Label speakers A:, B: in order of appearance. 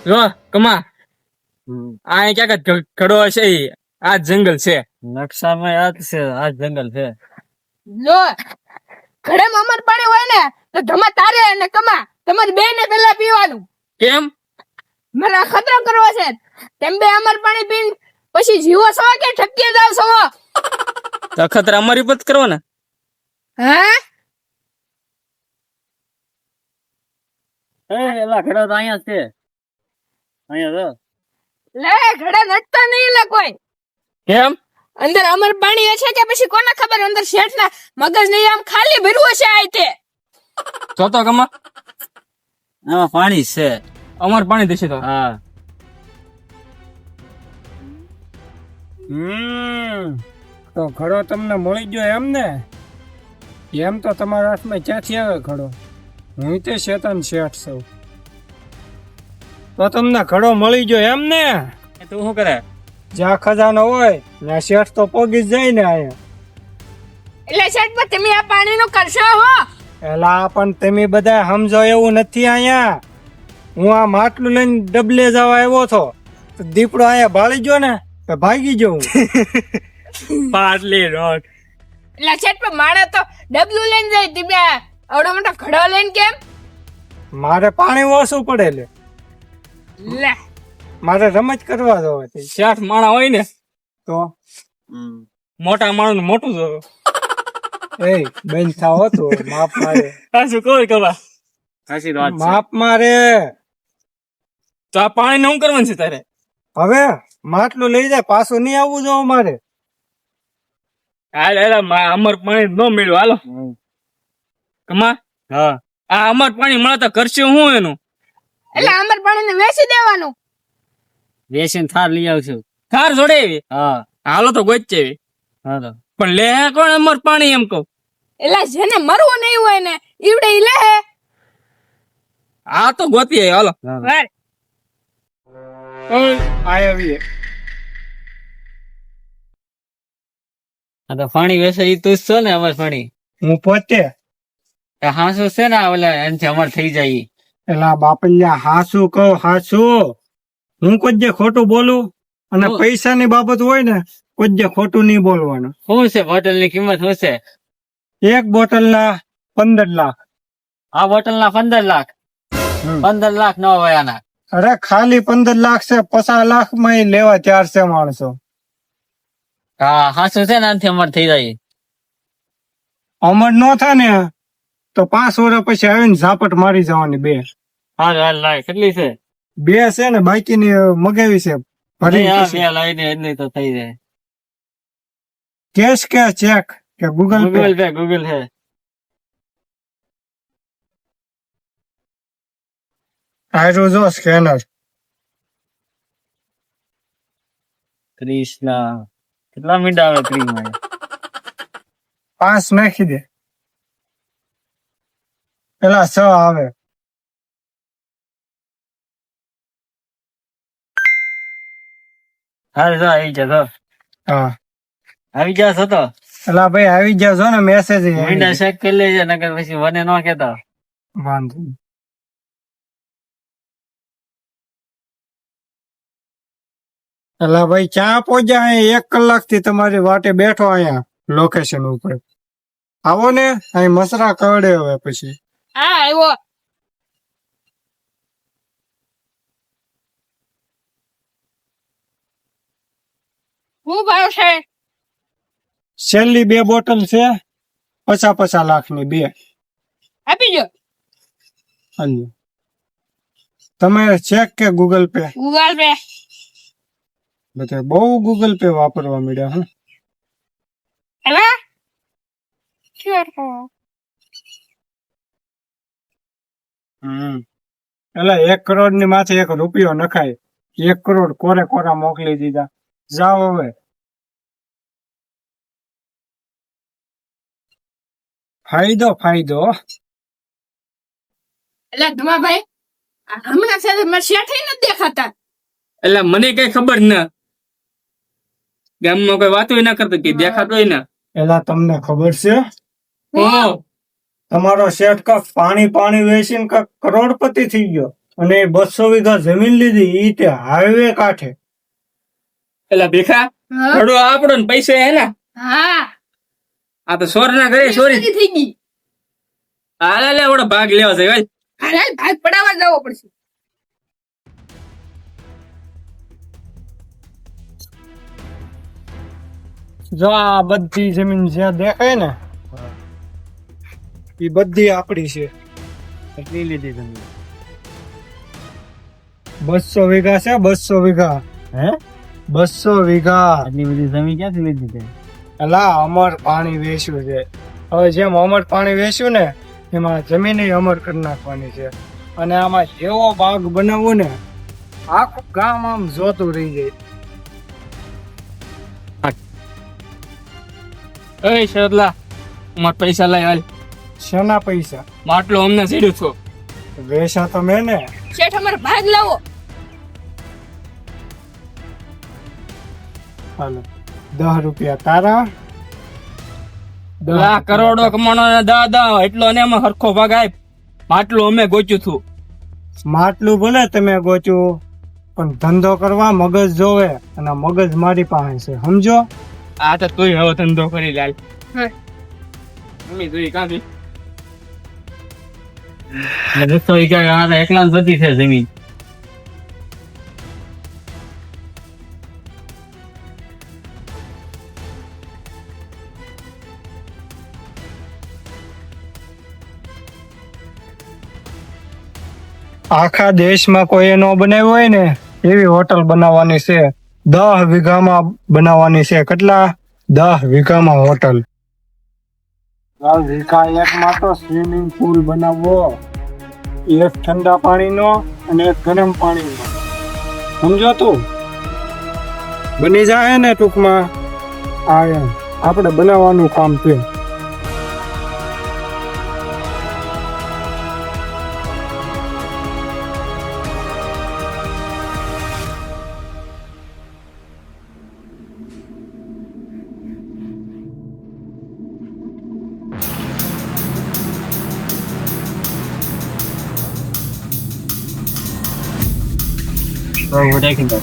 A: જો કમા આ ક્યાંક ઘડો હશે આ જંગલ છે
B: નકશામાં યાદ છે આ જંગલ છે.
C: જો ઘડેમાં અમર પાણી હોય ને તો ધમા તારે અને કમા તમારે બે ને પેલા પીવાનું.
A: કેમ?
C: મારે ખતરો કરવો છે. તેમ બે અમર પાણી પીન પછી જીવો છો કે ઠપકી જાવ છો?
A: તો ખતરા અમારી પત કરો ને.
C: હા
B: એલા ઘડો તો અહીંયા છે. અહીંયા
C: લે ઘડા નટતા નહીં લે કોઈ.
A: કેમ?
C: અંદર અમર પાણી છે કે પછી કોને ખબર અંદર શેઠ ના મગજ નહીં આમ ખાલી ભર્યું છે આ તે.
A: જોતો કમા
B: આમાં પાણી છે.
A: અમાર પાણી દેશે તો.
B: હા
D: તો ઘડો તમને મળી ગયો એમ ને? એમ તો તમારા હાથમાં ક્યાંથી આવે ઘડો? હું તે શેતાન શેઠ છું. તો તમને ઘડો મળી ગયો એમ ને?
A: તું શું કરે?
D: જ્યાં ખજાનો હોય ત્યાં શેઠ તો પોગી જ જાય ને અહીંયા.
C: એટલે શેઠ પણ તમે આ પાણી નું કરશો હો?
D: એલા પણ તમે બધા સમજો એવું નથી અહીંયા. હું આ માટલું લઈને ડબલે જવા આવ્યો છો તો દીપડો અહીંયા ભાળી ગયો ને તો ભાગી જવું.
A: પાટલી રોટ.
C: એટલે શેઠ પણ માણે તો ડબલું લઈને જાય તમે આવડો મોટો ઘડો લઈને કેમ?
D: મારે પાણી ઓછું પડે લે.
C: લે
D: મારે રમત કરવા જવા છે.
A: શેઠ માણા હોય ને
D: તો
A: મોટા માણસ મોટું જો.
D: એ બેન થાવ તો માપ મારે.
A: આ શું કહું કબા?
B: સાચી વાત છે.
D: માપ મારે.
A: તો આ પાણી શું કરવાનું છે તારે?
D: હવે માટલું લઈ જાય પાછું નહીં આવવું જો મારે.
A: હાલ અમર પાણી ન મળ્યું હાલો કમા.
B: હા
A: આ અમર પાણી મળે તો કરશે હું એનું?
C: એટલે અમર પાણી ને વેચી દેવાનું.
B: વેસન થાર લઈ આવશું.
A: થાર જોડે એવી.
B: હા
A: હાલો તો ગોચ એવી.
B: હા તો
A: પણ લે કોણ અમર પાણી એમ કહું?
C: એટલે જેને મરવું નહીં હોય ને ઈવડે ઈ લે.
A: આ તો ગોતી આવી, હાલો.
B: હા.
D: આવીએ.
B: આ તો પાણી વેસે ઈ તું જ છો ને અમાર પાણી.
D: હું પોતે
B: હાસુ છે ને ઓલા એનથી અમાર થઈ જાય.
D: એલા બાપલ્યા હાસું કહું હાસું. હું કોઈ જે ખોટું બોલું અને પૈસાની બાબત હોય ને કોઈ જે ખોટું નહીં બોલવાનું.
B: શું છે બોટલ ની કિંમત શું છે?
D: એક બોટલ ના 15 લાખ.
B: આ બોટલ ના 15 લાખ. 15 લાખ ન હોય આના.
D: અરે ખાલી 15 લાખ છે. 50 લાખ માં લેવા તૈયાર છે માણસો.
B: હા હાસુ છે ને આનાથી અમાર થઈ જાય.
D: અમર નો થાય ને તો 5 વર્ષ પછી આવીને ઝાપટ મારી જવાની. બે
B: હાલ હાલ લાય કેટલી છે?
D: બે છે ને બાકીની મગાવી છે. ભરી
B: હા
D: પછી.
B: બે લાઈને એટલી તો થઈ જાય.
D: કેશ કે ચેક કે ગૂગલ પે?
B: Google Pay.
D: આયરો જો સ્કેનર.
B: 30 ના કેટલા મિનિટ આવે? 30 માં
D: 5 નાખી દે. પેલા 6 આવે.
B: હાલ જો આવી જા.
D: હા
B: આવી જા છો તો
D: એલા ભાઈ આવી જાવ છો ને મેસેજ
B: વિન્ડો ચેક કરી લેજે નકર પછી વને ન કેતા.
D: વાંધો નહીં. એલા ભાઈ ચા પહોંચ્યા? 1 કલાક થી તમારી વાટે બેઠો અહીંયા લોકેશન ઉપર. આવો ને અહીં મસરા કવડે હવે પછી.
C: હા આવ્યો. હું ભાવ છે?
D: છેલ્લી 2 બોટલ છે 50 લાખની 2.
C: આપી જો.
D: હાલો તમે ચેક કે ગૂગલ પે?
C: Google pay.
D: બધા બહુ ગૂગલ પે વાપરવા મળ્યા. હા
C: એલા
D: એટલે 1 કરોડ ની માથે 1 રૂપિયો નખાય. 1 કરોડ કોરે કોરા મોકલી દીધા. જાઓ હવે. ફાયદો ફાયદો.
C: એટલે ધમાભાઈ હમણાં છે મારે શેઠ નથી દેખાતા.
A: એટલે મને કઈ ખબર ના. ગામમાં કોઈ વાતો ના કરતો કે દેખાતો ના.
D: એલા તમને ખબર છે
A: હો
D: તમારો શેઠ કક પાણી વેચીને કક કરોડપતિ થઈ ગયો અને 200 વીઘા જમીન લીધી ઈ તે હાઈવે કાંઠે.
A: એટલે ભીખા
C: હા
A: ઘડો આપણો ને પૈસા હે ને
C: હા
A: આ તો સોર ના ઘરે સોરી
C: થઈ ગઈ
A: હાલે લે ઓડો ભાગ લેવા છે ભાઈ
C: હાલ ભાગ પડાવવા જવો પડશે
D: જો આ બધી જમીન જ્યાં દેખાય ને એ બધી આપણી છે.
B: કેટલી લીધી તમે?
D: 200 વીઘા છે, 200 વીઘા.
B: હે
D: 200 વીઘા.
B: આટલી બધી જમીન ક્યાંથી લીધી તે?
D: એલા અમર પાણી વેચ્યું છે. હવે જેમ અમર પાણી વેચ્યું ને એમાં જમીન અમર કરી નાખવાની છે. અને આમાં એવો બાગ બનાવવો ને આખું ગામ આમ જોતું રહી જાય.
A: એ શરદલા અમાર પૈસા લઈ હાલ
D: શેના પૈસા?
A: માટલો અમને સીડ્યું છો
D: વેચા તો મેં ને.
C: શેઠ અમારો ભાગ લાવો
D: હાલો 10 રૂપિયા તારા.
A: લાખ કરોડો કમાણો ને દા એટલો ને એમાં હરખો ભાગ આપ માટલું અમે ગોચ્યું છું
D: માટલું ભલે તમે ગોચ્યું પણ ધંધો કરવા મગજ જોવે અને મગજ મારી પાસે છે સમજો.
A: આ તો તું હવે ધંધો કરી લાલ
C: હા.
A: મમ્મી જોઈ કાંથી
B: 200 વીઘા આ એકલા જ બધી છે જમીન.
D: આખા દેશમાં કોઈ ન બનાવ્યું હોય ને એવી હોટલ બનાવવાની છે. 10 વીઘામાં બનાવવાની છે. કેટલા? 10 વીઘામાં હોટલ. 10 વીઘા એકમાં તો સ્વિમિંગ પુલ બનાવવો, એક ઠંડા પાણીનો અને એક ગરમ પાણીનો. સમજો તું? બની જાય ને ટૂંકમાં આ એમ આપણે બનાવવાનું કામ છે.
B: બહુ રાખી દો.